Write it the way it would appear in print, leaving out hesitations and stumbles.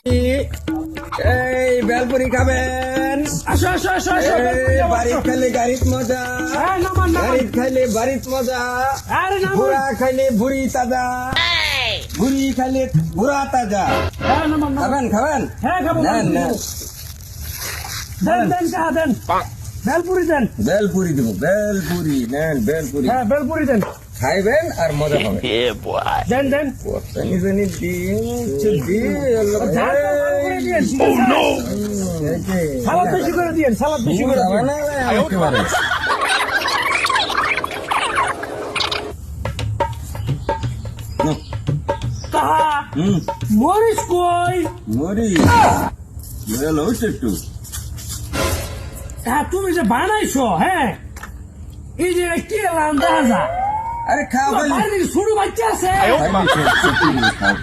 এই বেলপুরি খাবেন? আসো আসো আসো আসো বাড়িত খাইলে গাড়িত মজা, গাড়িত খাইলে বাড়িত মজা, আরে না বুড়া খাইলে বুড়ি তাজা, বুড়ি খাইলে বুড়া তাজা। খাবেন খাবেন? হ্যাঁ খাবো নেন নেন, দেন দেন চা দেন বেলপুরি দেন বেলপুরি দেবো, বেলপুরি নেন, বেলপুরি হ্যাঁ বেলপুরি দেন খাইবেন আর মজা পাবেন। দেন দেন জানি জানি দিন সালাদ বেশি করে দিয়েন সালাদ বেশি করে দিয়েন কাহা মরিস কই মরি একটু হ্যাঁ তুমি যে বানাইছো হ্যাঁ এই যে কি রান্না যা আরে খাও বাইরে থেকে ছোট বাচ্চা আছে খাই